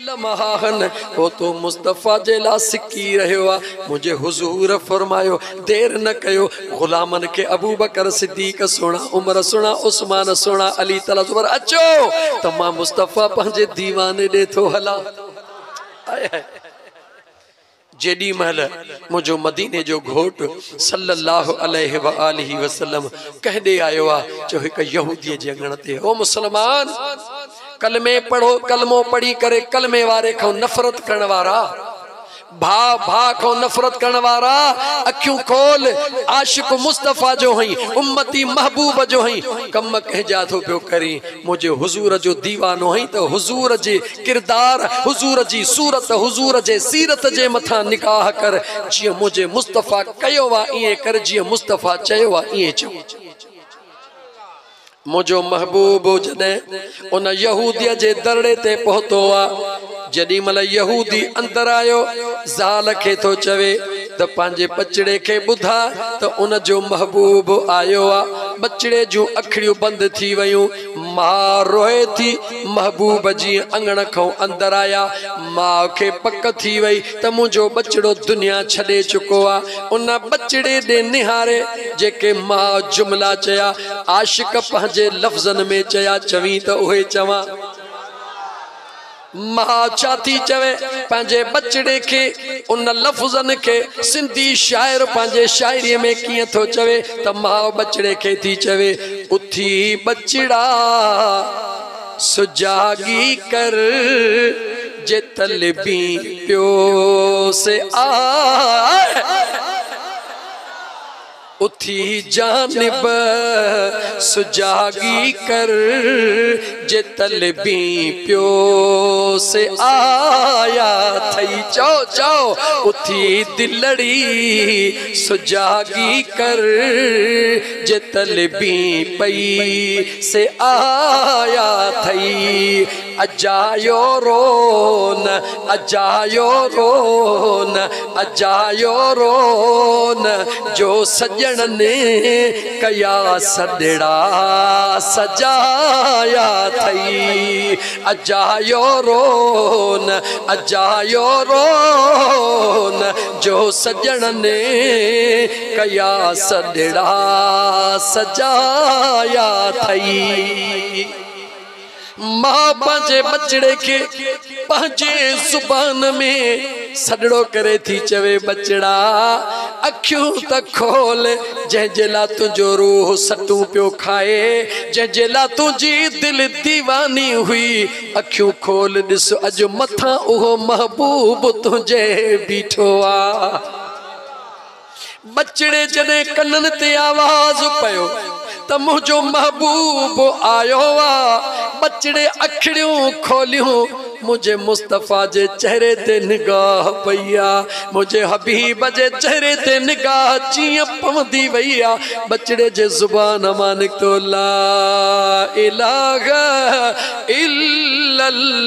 लम्हाहन हो तो मुस्तफ़ा जे ला सिकी रहियो आ। मुझे हुजूर फरमायो देर न कयो, गुलामन के अबू बकर सिद्दीक सुना, उमर सुना, उस्मान सुना, अली तला जुबर अचो त मां मुस्तफ़ा पंहिंजे दीवाने ॾे थो हला। जेडी महल मुझो मदीने जो घोट सल्लल्लाहु अलैहि व आलिहि वसल्लम कहदे आयो आ, जो एक यहूदी जे अंगण ते ओ मुसलमान कलमे पढ़ो, कलमो पढ़ी करे कलमे वारे खां नफरत करण वारा, भा भा को नफरत करने वाला अखियों खोल, आशिक मुस्तफ़ा जो हई, उम्मती महबूब जो हई, कम कह जा तो पियो करी। मुझे हुजूर जो दीवानो हई तो हुजूर जे किरदार, हुजूर जी सूरत, हुजूर जे सीरत जे मथा निकाह कर। जियो मुझे मुस्तफ़ा कयो वा इए कर, जियो मुस्तफ़ा चयो वा इए चो। मुझो महबूब जदे उन यहूदिया जे दरड़े ते पहुतो आ, जडी मल यहूदी अंदर आयो ज़ाल खे तो चवे त पांजे बचड़े के बुधा तो उन जो महबूब आयो आ। बचड़े जो अखड़ियों बंद थी वयूं, मां रोए थी, महबूब जी अंगण खां अंदर आया। मां के पक थी वई त मुझो बचड़ो दुनिया छड़े चुको आ। उन बचड़े दे निहारे जेके मां जुमला चया, आशिक पंहिंजे लफ्ज़न में चया, चवी त उहे चवा। मां चाती चवे पंहिंजे बचड़े के उन लफ्ज़न के सिंधी शायर पंहिंजे शायरी में किए थो चवे त मां बचड़े के थी चवे, उथी बचड़ा सुजागी कर जे तलबी प्यो से आए, उथी जानिब सुजागी कर जे तलबी प्यो से आया थई। चो चो उथी दिलड़ी सुजागी कर जे तलबी पई से आया थई। अजायो रोन, अजायो रोन, अजायो रोन जो सजन ने कया सदड़ा सजाया थई। अजायो रोन, अजायो रोन जो सजन ने कया सदड़ा सजाया थई। मां पंहिंजे बचड़े के पंहिंजे जुबान में सदड़ो करे थी चवे, बचड़ा अखियूं त खोल जंहिंजे ला तुंहिंजो रूह सटूं पियो खाए, जंहिंजे ला तुंहिंजी दिल दीवानी हुई, अखियूं खोल ॾिस अॼु मथां उहो महबूब तुंहिंजे बीठो आ। बचड़े जॾहिं कननि ते आवाज़ पयो त मुझो महबूब आयो आ। बचड़े अखड़ियों खोलियों, मुझे मुस्तफ़ा जे चेहरे ते निगाह पईया, मुझे हबीब जे चेहरे ते निगाह चिया पवंदी वईया। बचड़े जे जुबान मां निकतो ला इलाहा इल्लल्लाह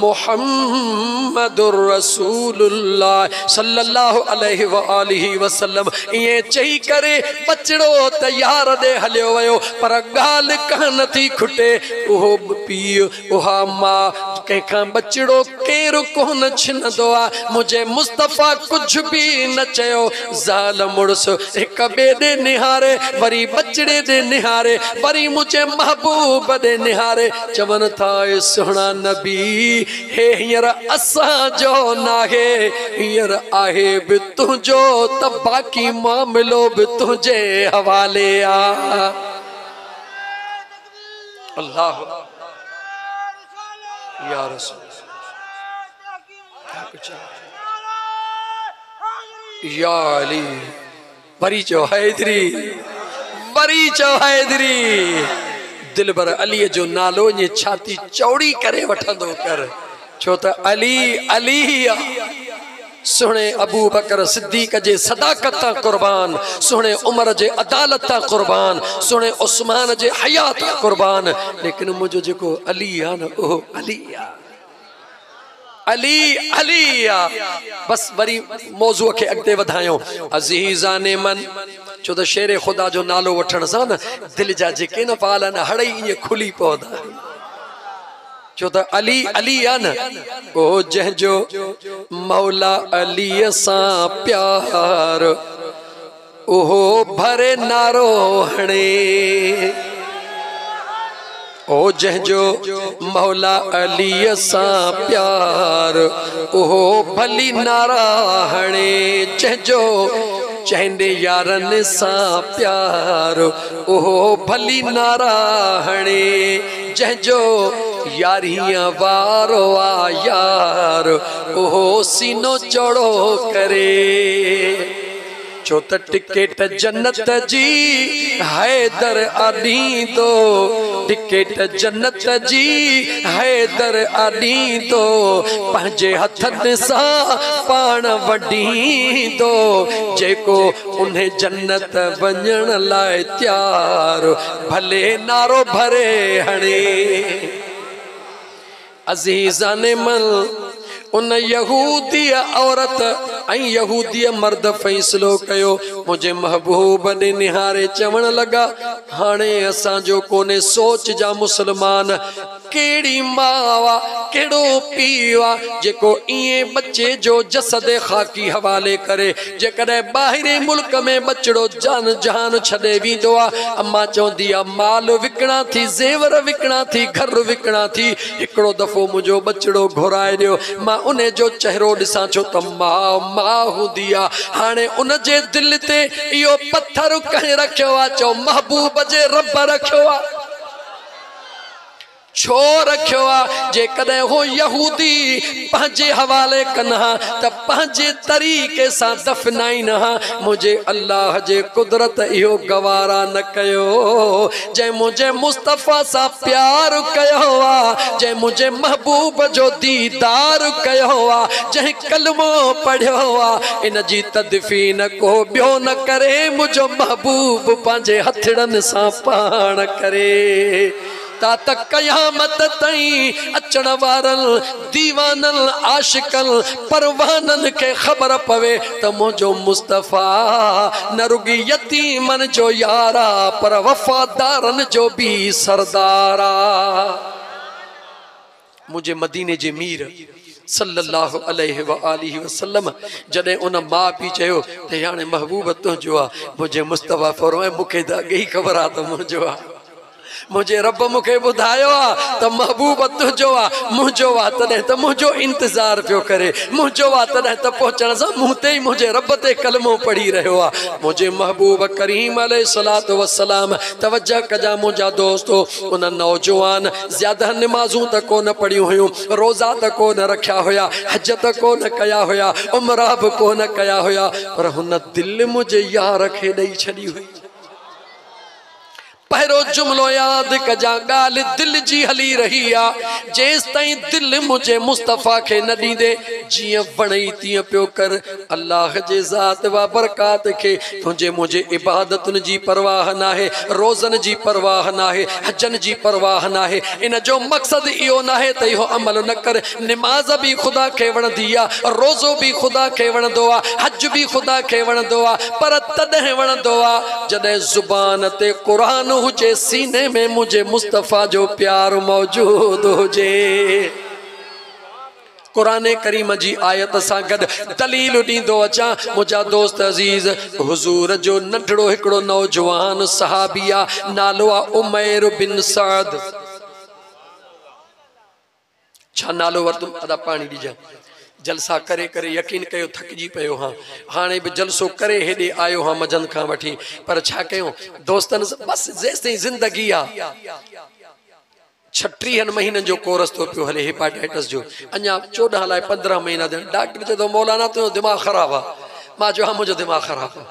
मुहम्मदुर रसूलुल्लाह सल्लल्लाहु अलैहि व आलिहि वसल्लम। ये चई करे बचड़ो तैयार दे हलियो वयो, पर गाल कान थी खुटे। ओहो पीउ, ओहा मां, कंहिंखां बचड़ो केरु कोन छिनंदो आ। मुझे मुस्तफ़ा कुछ भी न चयो। ज़ाल मुड़स हिक ॿिए ॾे निहारे, वरी बचड़े ॾे निहारे, वरी मुझे महबूब ॾे निहारे, चवनि था सुहिणा नबी हे हींअर असांजो नाहे, हींअर आहे बि तुंहिंजो त बाक़ी मामिलो बि तुंहिंजे हवाले आ। अल्लाह या रसूल या अली, वरी चो हैदरी, वरी चो हैदरी। दिल भर अली जो नालो ये छाती चौड़ी करे वठंदो कर, छो त अली अली आ। सुने अबू बकर सिद्दीक जे सदाकत कुर्बान, सुने उमर जे अदालत कुर्बान, सुने उस्मान जे हयात कुर्बान, लेकिन मुझो जेको अली आ न ओह अली आ, अली अली आ। बस वरी मौजू के अगते वधायो। अजीजा ने मन, छो त शेरे खुदा जो नालो वठण सां न दिल जा जेके न वाल न हड़ई ईअं खुली पवंदा, छो चो त अली अली आ न ओ जंहिंजो मौला अली सां प्यार ओहो भरे नारो हणे ओ जंहिंजो मौला अली सां प्यार ओहो भली नारा हणे जंहिंजो चहंदे यारन सां प्यार ओहो भली नारा हणे जंहिंजो यारियां वारो आ यार ओहो सीनो चौड़ो करे छो त टिकेट जन्नत जी हैदर आॾी तो टिकेट जन्नत जी हैदर आॾी तो पंहिंजे हथनि सां पाण वढी तो जेको उन जन्नत वञण लाइ तयार भले नारो भरे हणे अज़ीज़ाने मल उन यहूदी औरत ऐं यहूदी मर्द फैसलो कयो मुझे महबूब ने निहारे चवण लगा हाणे असांजो कोने सोच जा मुसलमान केड़ी मावा केड़ो पीवा जेको इए बच्चे जो जसद खाकी हवाले करे जेकॾहिं ॿाहिरे मुल्क में बचड़ो जान जहान छॾे वेंदो आहे अम्मा चवंदी आहे माल विकणा थी ज़ेवर विकणा थी घर विकणा थी हिकिड़ो दफ़ो मुंहिंजो बचड़ो घुराए ॾियो मां उन जो चेहरो ॾिसां छो त मां हूंदी आहे हाणे उन जे दिलि ते इहो पत्थर कंहिं रखियो आहे चओ महबूब जे रब रखियो आहे छो रखियो आहे जेकॾहिं हो यहूदी पंहिंजे हवाले कनि हा त पंहिंजे तरीक़े सां दफ़नाइनि हा मुंहिंजे अल्लाह जे कुदरत इहो गवारा न कयो जंहिं मुंहिंजे मुस्तफ़ा सां प्यार कयो आहे जंहिं मुंहिंजे महबूब जो दीदार कयो आहे जंहिं कलमो पढ़ियो आहे इन जी तदफ़ीन को ॿियो न करे मुंहिंजो महबूब पंहिंजे हथड़नि सां पाण करे ता कयामत ताईं अचण वारन दीवानन आशिकन परवानन के खबर पवे त मुंहिंजो मुस्तफ़ा न रुगी यतीमन जो यारा पर वफादारन जो भी सरदारा मुझे मदीने जे मीर सल्लल्लाहु अलैहि व आलिहि वसल्लम जॾहिं उन मां पीउ चयो त हाणे महबूब तुंहिंजो आहे मुंहिंजे मुस्तफ़ा फरमाए मूंखे त अॻे ई ख़बर आहे त मुंहिंजो आहे मुझे रब मुखे बुधायो त महबूब तुझो मुझो तने त मुझो इंतजार पियो करे मुझो तने त पहुचण से मुंह ही मुझे रब ते कलमो पढ़ी रहो मुझे महबूब करीम अलैहिस्सलातु वस्सलाम तवज्जो कजा मुझा दोस्तों उन नौजवान ज्यादा नमाजूं त कोन पढ़ियूं हुयूं रोज़ा त कोन रखिया हुया हज त कोन कया हुया उमरा भी कोन कया हुया पर हुन दिल मुझे यार खे ॾेई छॾी हुई पहरो जुमलो याद कजा गाल दिल जी हली रही आ जेस ताईं दिल मुझे मुस्तफ़ा के न दीदे जिय वणई तीय पियो कर अल्लाह जे ज़ात व बरकात के तुझे मुझे इबादतन जी परवाह ना है रोज़न जी परवाह ना है हजन जी परवाह ना है इन जो मकसद इहो ना है त इहो अमल न कर नमाज भी खुदा के वणदी आ रोज़ो भी खुदा के वणदो आ हज भी खुदा के वणदो आ पर तॾहिं वणदो आ जॾहिं ज़ुबान ते क़ुरान हुजे सीने में मुझे मुस्तफ़ा जो प्यार मौजूद हुजे कुरान करीम जी आयत सां गॾु दलील ॾींदो अचां मुंहिंजा दोस्त अज़ीज़ हुज़ूर जो नंढड़ो हिकिड़ो नौजवान सहाबी आहे नालो आहे उमैर बिन साद छा नालो वरितुम अदा पाणी ॾिजां जलसा करे करे यकीन कयो थकजी पियो हाँ हाणे भी जलसो करे हेॾे आयो हाँ मजन खां वठी पर छा कयूं दोस्तन बस जेसिताईं ज़िंदगी आ 36 महीननि जो कोर्स तो पियो हले हेपाटाइटिस जो अञा 14 लाइ 15 महीना थियनि डॉक्टर चए थो मौलाना तुंहिंजो दिमाग़ ख़राब आहे मां चयो हाँ मुंहिंजो दिमाग़ ख़राब आहे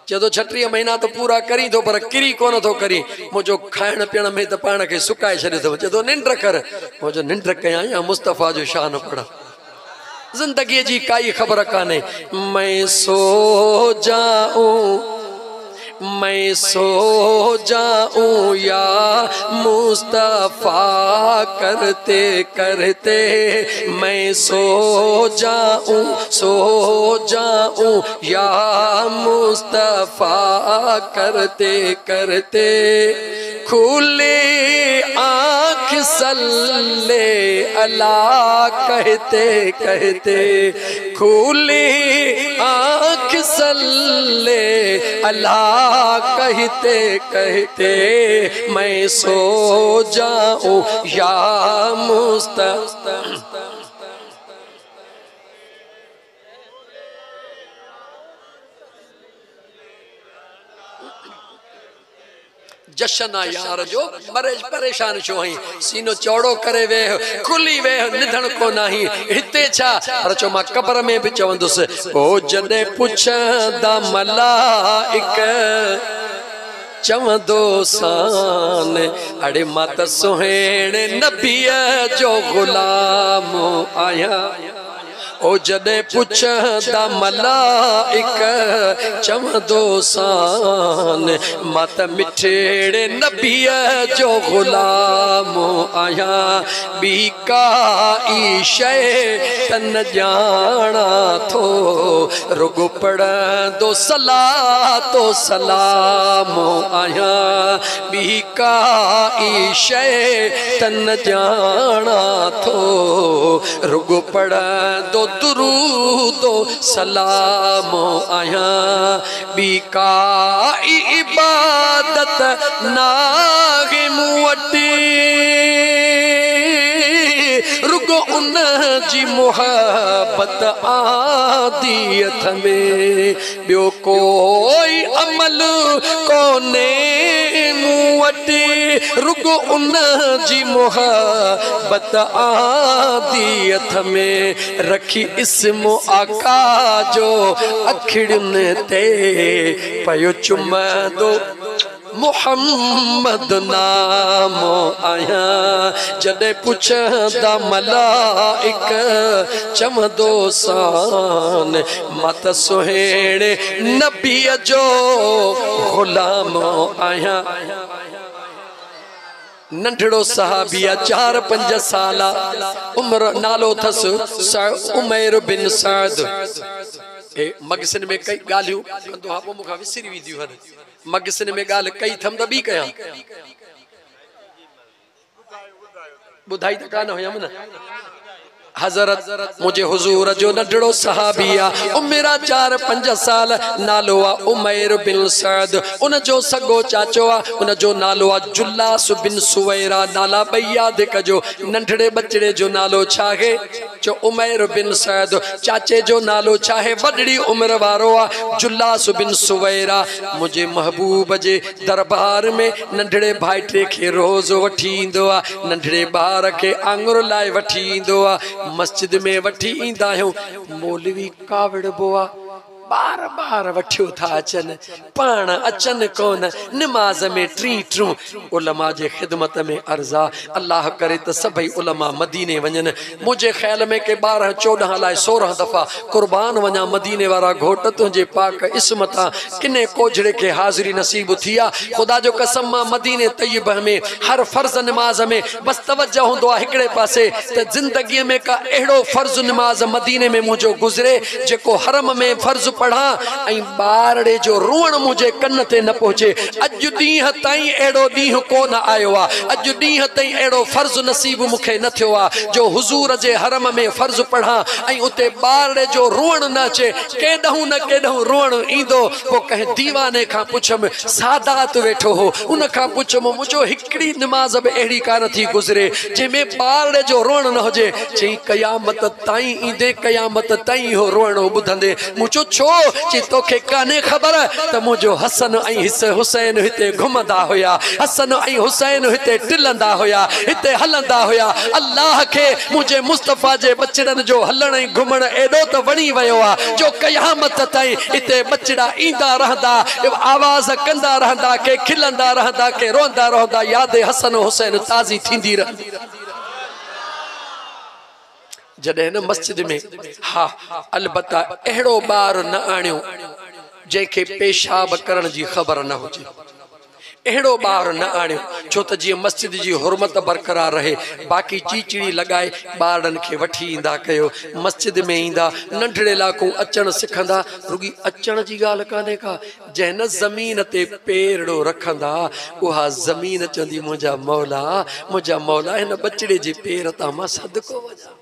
चए थो 36 महीना तो पूरा करी थो पर किरी कोन थो करी मुंहिंजो खाइण पीअण में त पाण खे सुकाए छॾियो अथव चए थो निंड कर मुंहिंजो निंड कयां या मुस्तफ़ा जो शान पढ़ा जिंदगी जी काई खबर काने मैं सो जाऊं या मुस्तफ़ा करते करते मैं सो जाऊं या मुस्तफ़ा करते करते खुले आँख आँख सल्ले अला कहते कहते, खुली आँख सल्ले अला कहते कहते, मैं सो जाऊं या मुस्तफा। जशना यार जो मरेज परेशान छो हई, सीनो चौड़ो करे वे, खुली वे, निधन को नहीं हिते छा। पर चो मां कब्र में भी चवंदुसि, ओ जॾहिं पुछंदा मलाइक चवंदो सान, अड़े मां त सुहिणे नबीअ जो गुलाम आहियां। ओ जॾहिं पुछंदा मलाइक चवंदो सान, मां त मिठड़े नबीअ जो गुलाम आहियां। ॿी काई शइ तन ॼाणा थो, रुॻो पढ़ंदो सलातो सलाम आहियां। ॿी काई शइ तन ॼाणा थो, रुॻो पढ़ंदो दुरूदो सलाम आहियां। ॿी काई इबादत नाहे मूं वटि, रुगो उन जी मुहब्बत आदियत में, ॿियो कोई अमल कोने मूं वटि, रुगो उन जी मुहब्बत आदियत में, रखी इस्मो आका जो अखिड़ियुनि ते, पयो चुमंदो मुहम्मद नाम आहियां। जॾहिं पुछंदा मलाइक चवंदो सान, मां त सुहिणे नबीअ जो गुलाम आहियां। नंढड़ो सहाबिया 4-5 साल उम्र, नालो थसि उमैर बिन साद। मगसिन में कई ॻाल्हियूं कंदो हा, पोइ मूंखां विसरी वेंदियूं आहिनि। मगसिन में ॻाल्हि कई थम त ॿी कयां, ॿुधाई त कान हुयमि न। हज़रत मुझे हुजूर जो नंढड़ो सहाबिया, उमिरा 4-5 साल, नालो आ उमैर बिन साद। उन जो सगो चाचो आ, उन जो नालो आ जुल्लास बिन सुवैरा। नाला ॿई यादि कजो। नंढड़े बचड़े जो नालो छा है? जो उमैर बिन साद। चाचे जो नालो छा है? वॾड़ी उम्र वारो आ जुल्लास बिन सुवैरा। मुझे महबूब जे दरबार में नंढड़े भाइटे खे रोज़ वठी ईंदो आ, नंढड़े ॿार खे आङुर लाइ वठी ईंदो आ। मस्जिद में वठी ईंदा आहियूं, मौलवी कावड़बो आ, बार बार वठियो था अचनि, पाण अचनि कोन। निमाज़ में टी उलमा जे ख़िदमत में अर्ज़ा, अल्लाह करे त सभई उलमा मदीने वञनि। मुझे ख्याल में के 12-14 लाइ 16 दफ़ा कुर्बान वञा मदीने वारा घोट तुंहिंजे पाक इस्मता। किने कोझड़े के हाज़िरी नसीब थी आ। खुदा जो कसम मां मदीने तय्यब में हर फ़र्ज़ निमाज़ में बस तवज्जो हूंदो आहे हिकिड़े पासे, त ज़िंदगीअ में का अहिड़ो फ़र्ज़ निमाज़ मदीने में मुंहिंजो गुज़रे जेको हरम में फ़र्ज़ पढ़ा ऐं ॿारड़े जो रोअण मुंहिंजे कन ते न पहुचे। अॼु ॾींहं ताईं अहिड़ो ॾींहुं कोन आयो आहे, अॼु ॾींहं ताईं अहिड़ो फ़र्ज़ नसीब मूंखे न थियो आहे जो हुज़ूर जे हरम में फ़र्ज़ पढ़ा ऐं उते ॿारड़े जो रोअण न अचे। केॾांहुं न केॾांहुं रोअण ईंदो। पोइ कंहिं दीवाने खां पुछमि, सादात वेठो हो, उन खां पुछमि, मुंहिंजो हिकिड़ी निमाज़ बि अहिड़ी कान थी गुज़रे जंहिंमें ॿारड़े जो रोअण न हुजे। चई क़यामत ताईं ईंदे, क़यामत ताईं हो रोअणो ॿुधंदे। मुंहिंजो छो? चई तोखे कान्हे ख़बर त मुंहिंजो हसन ऐं हुसैन हिते घुमंदा हुया, हसन ऐं हुसैन हिते टिलंदा हुया, हिते हलंदा हुया। अल्लाह खे मुंहिंजे मुस्तफ़ा जे बचड़नि जो हलण ऐं घुमण एॾो त वणी वियो आहे जो क़यामत ताईं हिते बचड़ा ईंदा रहंदा, आवाज़ कंदा रहंदा, के खिलंदा रहंदा, के रोंदा रहंदा। यादि हसन हुसैन ताज़ी थींदी रहंदी। जॾहिं न मस्जिद में, हा अलबत्ता अहिड़ो ॿार न आणियो जंहिंखे पेशाब करण जी ख़बर न हुजे, अहिड़ो ॿार न आणियो, छो त जीअं मस्जिद जी हुरमत बरक़रार रहे। बाक़ी चीचड़ी लगाए ॿारनि खे वठी ईंदा कयो, मस्जिद में ईंदा, नंढड़े इलाक़ूं अचणु सिखंदा। रुगी अचण जी ॻाल्हि कान्हे का, जंहिं न ज़मीन ते पेरड़ो रखंदा उहा ज़मीन चवंदी मुंहिंजा मौला हिन बचड़े जे पेर तां मां सदको वञा।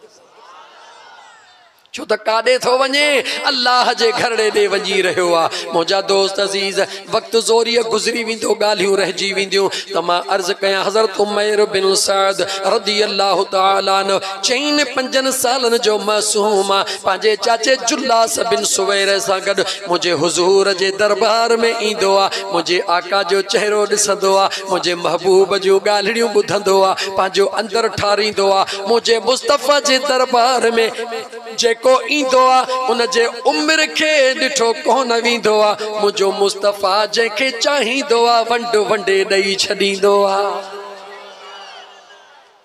छो त काॾे थो वञे, अल्लाह जे घरड़े ॾे वञी रहियो आहे। मुंहिंजा दोस्त अज़ीज़, वक़्तु ज़ोरीअ गुज़री वेंदो, ॻाल्हियूं रहिजी वेंदियूं, त मां अर्ज़ु कयां हज़रत उमैर बिन साद रज़ी अल्लाह तआला अन्हु 4-5 सालनि जो मासूम आहे, पंहिंजे चाचे जुल्लास बिन सुवैर सां गॾु मुंहिंजे हुज़ूर जे दरबार में ईंदो आहे। मुंहिंजे आका जो चहिरो ॾिसंदो आहे, मुंहिंजे महबूब जूं ॻाल्हियूं ॿुधंदो आहे, पंहिंजो अंदरु ठारींदो आहे। मुंहिंजे मुस्तफ़ा जे दरबार में जेको ईंदो आहे उन जे उम्र खे ॾिठो कोन वेंदो आहे। मुंहिंजो मुस्तफ़ा जंहिंखे चाहींदो आहे वंड वंडे ॾेई छॾींदो आहे।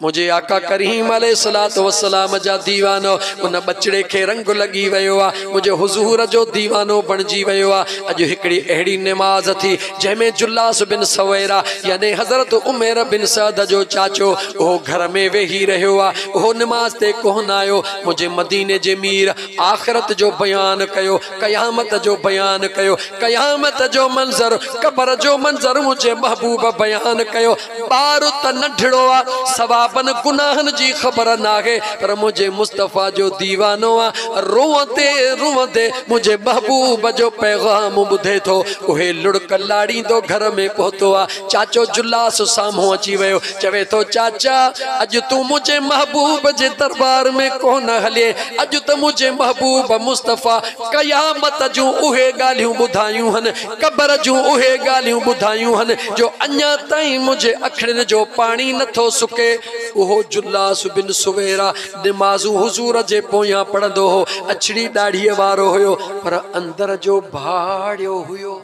मुझे आका करीम अलैहिस्सलातु वस्सलाम जा दीवानो उन बचड़े के रंग लगी वयो आ, मुझे हुजूर जो दीवानो बणजी वयो आ। अज हिकड़ी एड़ी नमाज थी जैमें जुल्लास बिन सवैरा यानी हजरत उमर बिन साद जो चाचो ओ घर में वेही रहो आ, ओ नमाज ते कोन आयो। मुझे मदीने जे मीर आखिरत जो बयान कयो, कयामत जो बयान कयो, कयामत जो मंजर, कब्र जो मंजर मुझे महबूब बयान कयो। बार त नढड़ो आ, सवाबन गुनाहन जी खबर नाहे, पर मुझे मुस्तफा जो दीवानो आ। रोते रोते मुझे महबूब जो पैगाम बुधे थो, उहे लुड़क लाड़ी तो घर में पहुतो आ। चाचो जुल्लास साम्हूं अची वयो, चवे तो चाचा अज तू मुझे महबूब जे दरबार में कोन हले, अज तो मुझे महबूब मुस्तफा कयामत जूं उहे गालियूं बुधायूं हन, कब्र जूं उहे गालियूं बुधायूं हन जो अञा ताईं मुझे अखड़न जो पानी नथो सुके। उहो जुल्लास बिन सुवेरा नमाज़ू हुजूर जे पोयां पढ़ंदो हो, अछड़ी दाढ़ीअ वारो हुयो, पर अंदर जो भाड़ियो हुयो।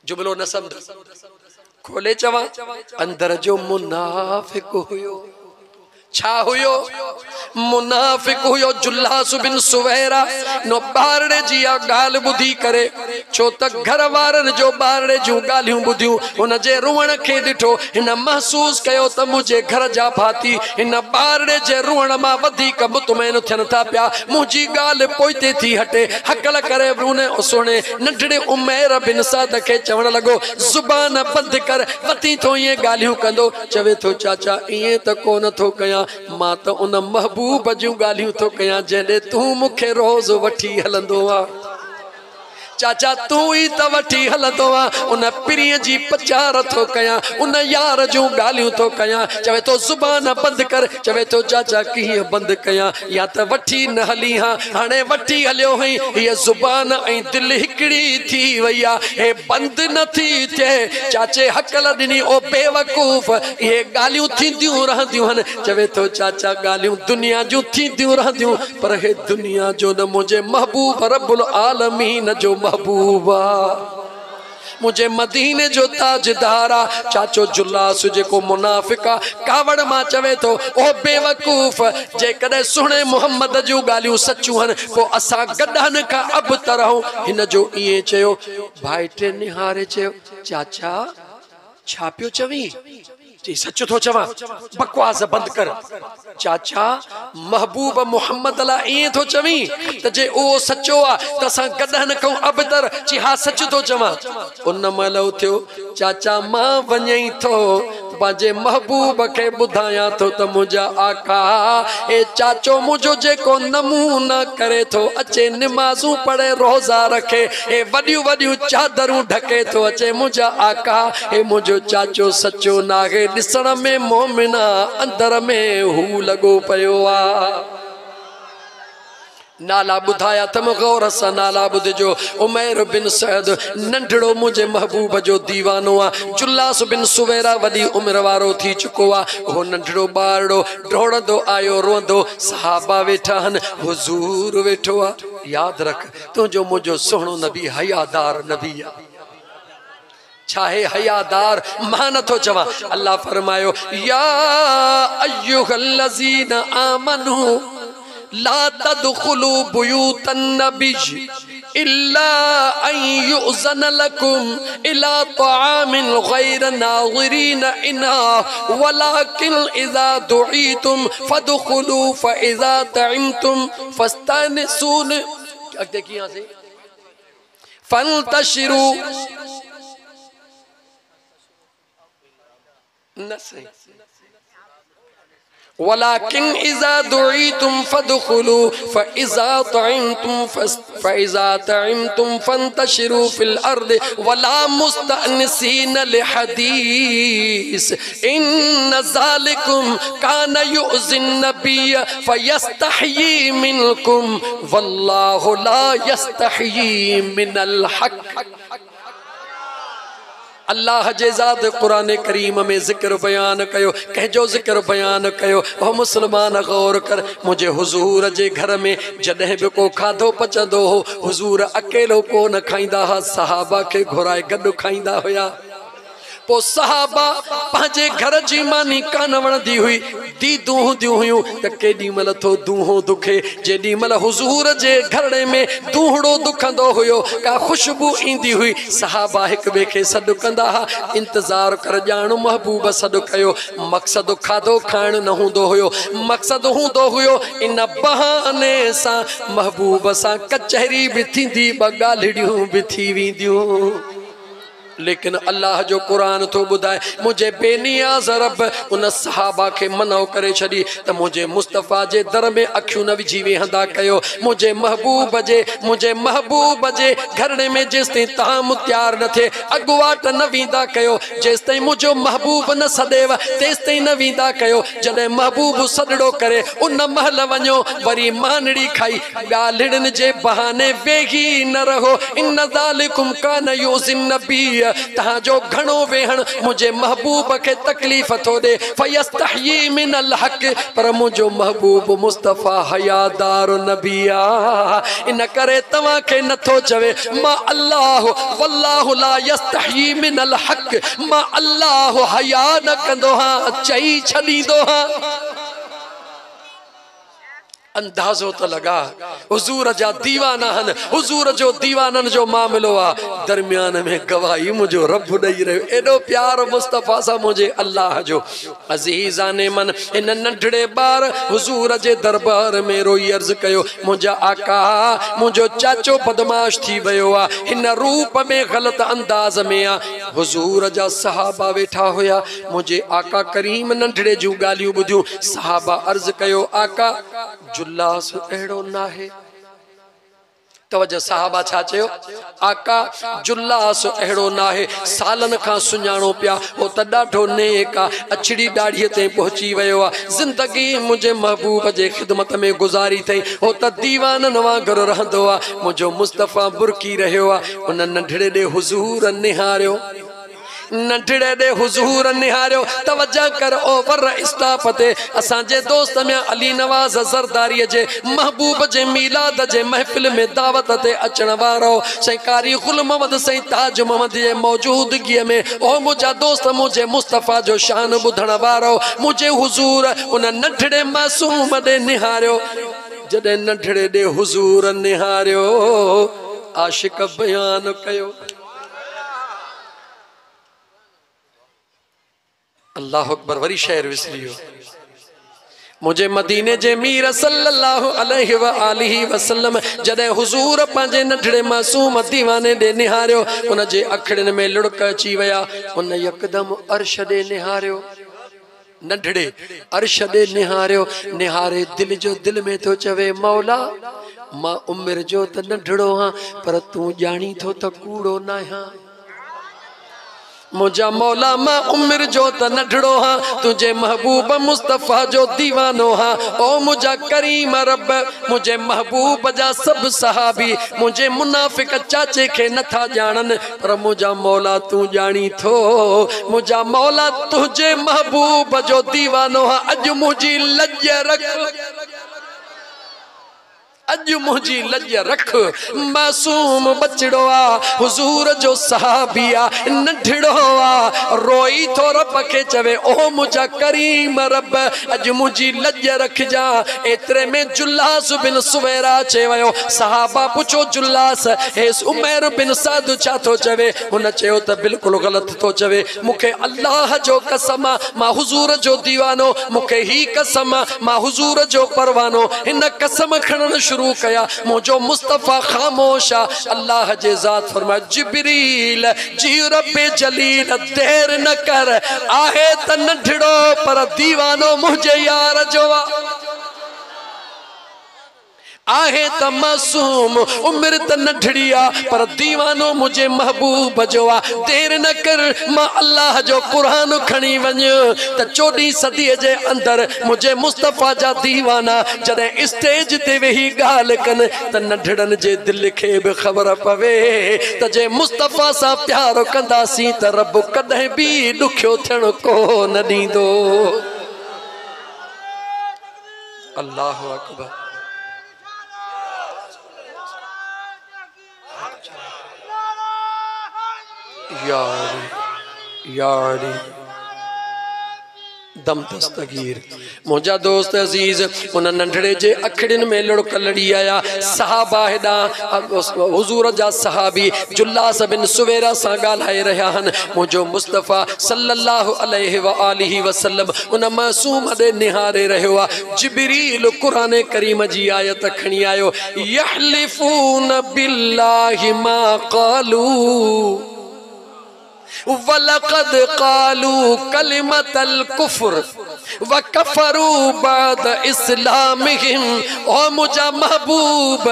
जुमलो न समझ खोले चवा, अंदर जो मुनाफिक हुयो। छा हुयो? मुनाफिक हुयो। जुल्लास बिन सुवैरा नो बारड़े जी गाल बुधी करे, छो त घर वारन जो बारड़े जूं गालियूं बुधियूं, उन जे रुअण खे ॾिठो, हिन महसूस कयो त मुझे घर जा भाती हिन बारड़े जे रुअण मां वधीक मुतमैन थियन था पिया, मुंहिंजी गाल पोइते थी हटे। हकल करे उन सुणे नंढड़े उमैर बिन साद खे चवण लॻो, ज़ुबान बंदि कर, वती थो ईअं गालियूं कंदो। चवे थो चाचा ईअं त कोन थो कयां, मां त उन महबूब जूं गालियूं थो कयां जंहिं तू मूंखे रोज़ वठी हलंदो आ। चाचा तू ही त वठी हलंदो आ, उन पिरीअ जी पचार थो कयां, उन यार जूं गालियूं थो कयां। चवे तो ज़ुबान बंदि कर। चवे तो चाचा कीअं बंदि कयां, या त वठी न हली हां, हाणे वठी हलियो हई, हीअ ज़ुबान ऐं दिलि हिकिड़ी थी वई आ, हे बंदि न थी थिए। चाचे हकल ॾिनी, ओ बेवकूफ़ इहे ॻाल्हियूं थींदियूं रहंदियूं हन। चवे तो चाचा ॻाल्हियूं दुनिया जूं थींदियूं रहंदियूं, पर हे दुनिया जो न मुंहिंजे महबूब रब्बुल आलमीन जो महबूबा, मुझे मदीने जो ताजदारा। चाचो जुल्लास जेको मुनाफिका कावड़ मां चवे तो, ओ बेवकूफ़ जेकॾहिं सुणे मोहम्मद जूं ॻाल्हियूं सचूं हन पोइ असां गॾहन खां अबतर रहूं। हिन जो ईअं चयो। भाइटे निहारे चयो, चाचा छा पियो चवीं? जी सच थो चवां, बकवास बंद कर। चाचा महबूब मोहम्मद ला ईअं थो चवीं त जे उहो सचो आ त असां गॾहन खां अबतर? जी हा सच थो चवां। उन महिल उथियो, चाचा मां वञई थो पंहिंजे महबूब खे ॿुधायां थो त मुंहिंजा आका ए चाचो मुंहिंजो जेको नमूना करे थो अचे, निमाज़ूं पढ़े रोज़ा रखे, ए वॾियूं वॾियूं चादरूं ढके थो अचे, मुंहिंजा आका ए मुंहिंजो चाचो सचो नाहे। ॾिसण में मोमिना, अंदर में हू लॻो पियो आ। नाला बुधाया तम गौर सां नाला बुधजो। उमैर बिन सैद नंढड़ो मुझे महबूब जो दीवानो आ। जुल्लास बिन सुवैरा वॾी उम्र वारो थी चुको आ। वो नंढड़ो बारड़ो डोड़ंदो आयो, रोंदो। सहाबा वेठा हन, हुजूर वेठो आ। याद रख तुंहिंजो मुंहिंजो सुहिणो नबी हयादार नबी आ। चाहे हयादार मां नथो चवां। अल्लाह फरमायो, या अय्युहल्लज़ीना आमनू ला तदखुलू बुयूतन नबी इल्ला अन युज़न लकुम इला तआमिन गैर नाज़िरीन इना वलाकिन इज़ा दुईतुम फदखुलू फइज़ा तइमतुम फस्तनिसून। देखिए यहाँ से फंतशिरू न सही वलाकिन इज़ा दुईतुम फदखुलू फइज़ा तइमतुम फंतशिरू फिल अर्द वला मुस्तअनिसीन लिहदीस इन्न ज़ालिकुम कान युज़िन नबिय्य फयस्तहयी मिनकुम वल्लाहु ला यस्तहयी मिनल हक़। अल्लाह जे ज़ात कुरान करीम में ज़िक्र बयान कयो, कहजो ज़िक्र बयान कयो। ओ मुसलमान गौर कर, मुझे हुजूर जे घर में जॾहिं बि को खाधो पचंदो हो, हुजूर अकेलो को न खाईंदा हा, सहाबा खे घुराए गॾु खाईंदा हुया। पो सहाबा पंहिंजे घर जी मानी कान वणंदी हुई, दीदूं हूंदियूं हुयूं त केॾी महिल थो दूहो दुखे। जेॾी महिल हुजूर जे घरड़े में दूहड़ो दुखंदो हुयो, का ख़ुशबू ईंदी हुई, सहाबा हिक ॿिए खे सॾु कंदा हा, इंतज़ार कर ॼाण महबूब सॾु कयो। मक़सदु खाधो खाइण न हूंदो हुयो, मक़सदु हूंदो हुयो इन बहाने सां महबूब सां कचहरी बि थींदी, ॿ ॻाल्हिड़ियूं बि थी वेंदियूं। लेकिन अल्लाह जो कुरान तो बुधाए, मुझे बेनियाज़ रब उन सहाबा के मनो करे छड़ी त मुझे मुस्तफ़ा जे दर में अखियूं न विझी वेहंदा कयो। मुझे महबूब जे घरने में जेसिताईं ताम तैयार न थे अगवाट न वींदा कयो, जेसिताईं मुझो महबूब न सदेव तेसिताईं न वींदा कयो। जॾहिं महबूब सदड़ो करे उन महल वञो, वरी मानड़ी खाई ॻाल्हिड़नि जे बहाने वेही न रहो। इन ज़ालिकुम कान युज़िन नबिय्य, तहांजो घणो वेहण मुझे महबूब के तकलीफ थो दे। फयस्तहयी मिनल हक़, पर मुझो महबूब मुस्तफ़ा हयादार नबिया, इन करे तव्हां खे नथो चवे मां अल्लाह वल्लाहु ला यस्तहयी मिनल हक़, मां अल्लाह हया न कंदो हां, चई छॾींदो हां। अंदाज़ो तो लगा हुजूर जा दीवाना हन, हुजूर जो दीवानन जो मामलो आ, दरमियान में गवाही मुझो रब ॾेई रहियो। एॾो प्यार मुस्तफ़ा सा मुझे अल्लाह जो। अज़ीज़ाने मन, इन नंढड़े ॿार हुजूर जे दरबार में रोई अर्ज़ कयो, मुंहिंजा आका मुंहिंजो चाचो बदमाश थी वियो आ, हिन रूप में ग़लत अंदाज़ में आ। हुजूर जा सहाबा वेठा हुया, मुझे आका करीम नंढड़े जूं ॻाल्हियूं ॿुधियूं। सहाबा अर्ज़ कयो, आका जुल्लास अहिड़ो नाहे। तवज्जो, सहाबा छा चयो? आका जुल्लास अहिड़ो नाहे, सालन खां सुञाणो पिया, हो त ॾाढो नेक आ, अछड़ी ॾाढ़ीअ ते पहुची वियो आ, ज़िंदगी मुंहिंजे महबूब जे ख़िदमत में गुज़ारी अथई, हो त दीवाननि वांगुरु रहंदो आ। मुंहिंजो मुस्तफ़ा बुरकी रहियो आ। उन नंढड़े ॾे हुज़ूर निहारियो, नंढड़े ॾे हुजूर निहारियो। तवज्जो कर, ओवर स्टॉप ते असांजे दोस्त में अली नवाज़ ज़रदारी जे महबूब जे मीलाद जे महफ़िल में दावत ते अचण वारो सई कारी गुल मोहम्मद सई ताज मोहम्मद जे मौजूदगी में ओ मुंहिंजा दोस्त मुझे मुस्तफ़ा जो शान ॿुधण वारो मुझे हुजूर उन नंढड़े मासूम ॾे निहारियो। जॾहिं नंढड़े ॾे हुजूर निहारियो, आशिक बयान कयो। अल्लाह अकबर, वरी शेर विसरियो। मुझे मदीने जे मीर सल्लल्लाहु अलैहि व आलिहि वसल्लम जॾहिं हुजूर पंहिंजे नंढड़े मासूम दीवाने ॾे निहारियो, उन जे अखड़नि में लुड़क अची विया। उन यकदम अर्श ॾे निहारियो, नंढड़े अर्श ॾे निहारियो। निहारे दिल जो दिल में तो चवे, मौला मां उमिरि जो त नंढड़ो हां, पर तूं ॼाणी थो त कूड़ो न आहियां। मुझा मौला मां उमिरि जो त नंढड़ो हां, तुझे महबूब मुस्तफ़ा जो दीवानो हां। ओ मुझा करीम रब, मुझे महबूब जा सब सहाबी मुझे मुनाफिक चाचे खे नथा ॼाणनि, पर मुझा मौला तू ॼाणी थो। मुझा मौला तुझे महबूब जो दीवानो हां। अॼु मुझी लज रख, अज मुझी लज रख मासूम बचड़ो आ हुजूर जो सहाबी आ नंढड़ो आ रोई तो रब के चवे ओ मुझा करीम रब अज मुझी लज रख जा। एतरे में जुल्लास बिन सुवेरा चे वयो सहाबा पुछो जुल्लास हेस उमर बिन साद छा तो चवे हुन चयो त बिल्कुल गलत तो चवे मुखे अल्लाह जो कसम मां हुजूर जो दीवानो मुखे ही कसम मां हुजूर जो परवानो इन कसम खणन शुरू कया मुझो मुस्तफा खामोशा अल्लाह जे जात फरमाया जिब्रील जी रब्बे जलील देर न कर आहे त नंढड़ो पर दीवानो मुझे यार जोवा आहे त मासूम उम्र त नंढड़िया पर दीवानो मुझे महबूब जो आ देर न कर मां अल्लाह जो कुरान खणी वञ त 14 सदी जे अंदर मुझे मुस्तफा जा दीवाना जॾहिं स्टेज ते वेही गाल कन त नंढड़न जे दिल खे भी खबर पवे त जे मुस्तफा सा प्यार कंदासी त रब कदे भी दुखियो थियण को न दींदो। अल्लाह अकबर। यारी यारी दम दस्तगीर मुझा दोस्त अजीज उन नंढड़े जे अखड़िन में लुड़क लड़ी आया सहाबा हेदा हुजूर जा सहाबी जुल्लास बिन सुवेरा सा गालाए रहा हन मुझो मुस्तफा सल्लल्लाहु अलैहि व आलिहि वसल्लम उन मासूम दे निहारे रहो आ जिब्रील कुरान करीम जी आयत खणी आयो यहलिफून बिल्लाहि मा क़ालू वलक़द क़ालू कलिमतल कुफ्र व कफरू बाद इस्लामिहिम। ओ मुझा महबूब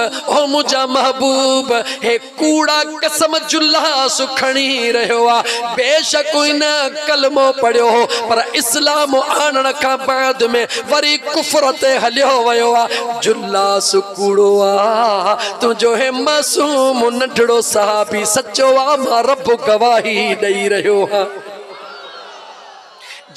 हे कूड़ा कसम जुल्लास खणी रहो आ बेशक इन कलमो पढ़ियो हो पर इस्लाम आणण का बाद में वरी कुफ्र ते हलियो वयो आ जुल्लास कूड़ो आ तुझो हे मासूम नंढड़ो सहाबी सच्चो आ मां रब गवाही दई रहो हा।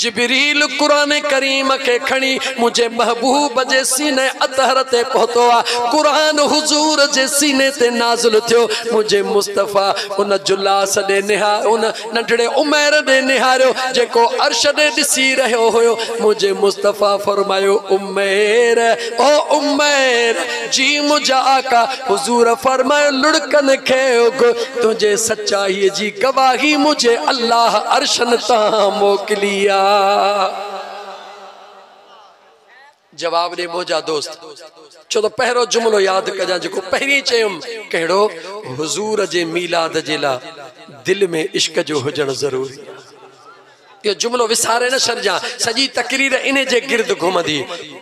जिब्रील कुरान करीम के खणी मुझे महबूब जे सीने अतहर ते पहुतो आ कुरान हुजूर जे सीने ते नाज़िल थियो मुझे मुस्तफा उन जुल्लास दे निहा उन नंढड़े उमर दे निहारो जेको अर्श दे दिसी रहो होयो मुझे मुस्तफा फरमायो उमर ओ उमर जी मुझा आका हुजूर फरमायो लुड़कन खे तुझे सच्चाई जी गवाही मुझे अल्लाह अर्शन ता मोकलिया। जवाब दे मोजा दोस्त चो तो पहरो जुमलो याद कजा जो पहरी चयुम कहिड़ो हुजूर जे मीलाद जे ला दिल में इश्क जो हुजण जरूरी। यो जुमलो विसारे न छॾिजां सजी तकरीर इन जे गिर्द घुमंदी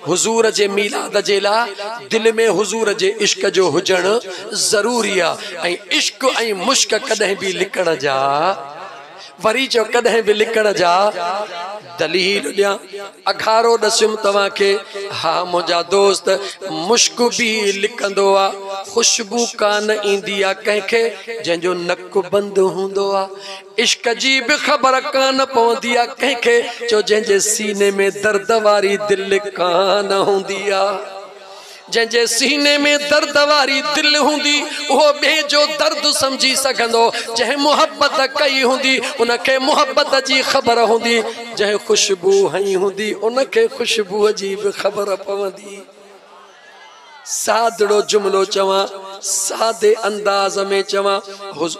हुजूर जे मीलाद जे ला दिल में हुजूर जे इश्क जो हुजण जरूरी आ ऐं इश्क ऐं मुश्क कदे भी लिकण जा वरी जो कदे भी लिकण जा दलील दिया अखारो दसुम तवा के हाँ मुझा दोस्त मुश्क भी लिकंदो आ खुशबू कान इंदी आ कंखे जंजो नक बंद हुंदो आ इश्क जी भी खबर कान पवंदी आ कंखे जो जंजे सीने में दर्द वारी दिल कान हुंदी आ जंजे सीने में दर्द वारी दिल हुंदी वो बे जो दर्द समझी सकंदो जह मोहब्बत कई हुंदी उनके मोहब्बत जी खबर हुंदी जह खुशबू हई हुंदी उनके खुशबू जी भी खबर पवंदी। सादड़ो जुमलो चवा सादे अंदाज में चवा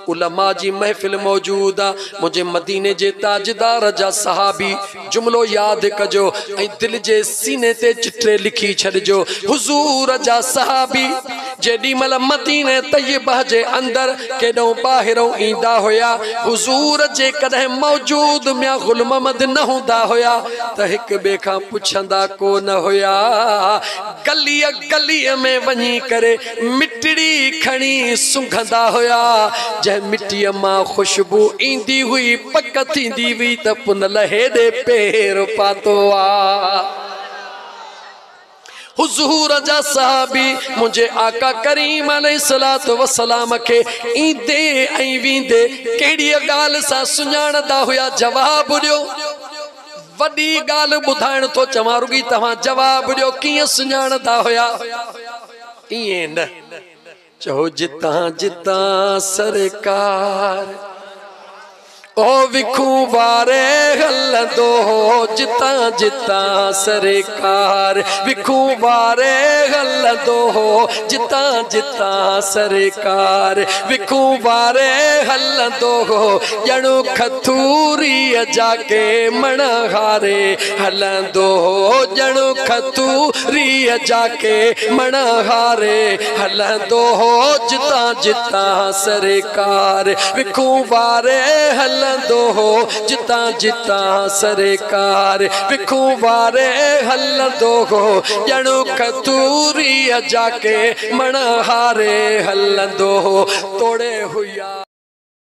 उलमा जी महफिल मौजूद आ मुझे मदीने जे ताजदार जा सहाबी जुमलो याद कजो ऐं दिल जे सीने ते चिट्रे लिखी छड़जो हुजूर जा सहाबी जेडी मल मदीने तय्यबा जे अंदर केडो बाहिरों ईंदा होया हुजूर जे कदे मौजूद मिया गुल मोहम्मद न हुंदा होया त एक बे खां पुछंदा को न होया गली गली में वनी करे मिट्टी खणी सुंघंदा होया जै मिट्टी मां खुशबू इंदी हुई पक थींदी हुई त पुन लहे दे पैर पातो आ। हुजूर जा सहाबी मुझे आका करीम अलैहिस्सलातु वस्सलाम के ईंदे ऐं वींदे केड़ी गाल सा सुञाणदा हुया जवाब दियो वडी गाल बुधाइण तो चवां रुगी तव्हां जवाब दियो किए सुञाणदा होया इए न चहो जिता जिता सरकार ओ विखू वारे हलंदो जिता जिता सरकार विखू वारे हलंदो जिता जिता सरकार विखू वारे हलंदो ॼणु खतूरी जाके मण हारे हलंदो ॼणु खतूरी जाके मण हारे हलंदो जिता जिता सरकार विखू वारे हल जिता जिता सरकार विखू वारे हलंदो ॼणु खतूरी जाके मण हारे हलंदो तोड़े हुया।